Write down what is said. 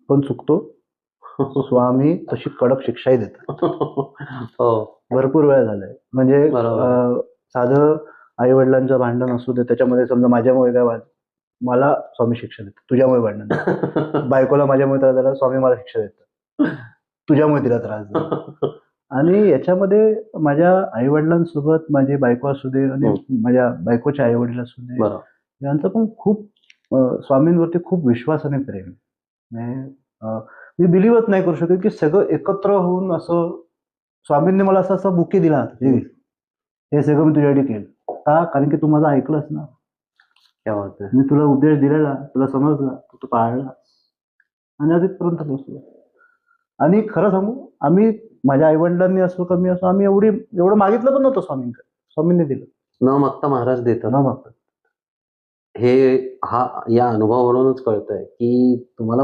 पण चुकतो. स्वामी तशी कडक शिक्षाही देतात. हो भरपूर वेळा झालंय. म्हणजे बरोबर. साधं आई वडिलांचं भांडण असू दे, त्याच्यामध्ये समजा माझ्यामुळे काय वाद, मला स्वामी शिक्षा देतो. तुझ्यामुळे भांडण झालं. बायकोला माझ्यामुळे त्रास झाला, स्वामी मला शिक्षा देतो. तुझ्यामुळे तिला त्रास झाला. आणि याच्यामध्ये माझ्या आई वडिलांसोबत माझी बायको असू दे आणि माझ्या बायकोचे आई वडील असू दे, बरोबर. यांचं पण खूप स्वामींवरती खूप विश्वास आणि प्रेम आहे. म्हणजे मी बिलीव्हच नाही करू शकत की सगळं एकत्र होऊन असं स्वामींनी मला असं असं बुके दिला, हे सगळं मी तुझ्यासाठी केलं. का? कारण की तू माझं ऐकलंस ना. क्या बात आहे. मी तुला उपदेश दिलेला, तुला समजला, तू पाळला आणि आज इथपर्यंत पोहोचलो. आणि खरं सांगू, आम्ही माझ्या आई वडिलांनी असो कमी असो, आम्ही एवढं मागितलं पण नव्हतं स्वामींकडे. स्वामींनी दिलं. न मागता महाराज देतात. न मागता. हे या अनुभवावरूनच कळतंय की तुम्हाला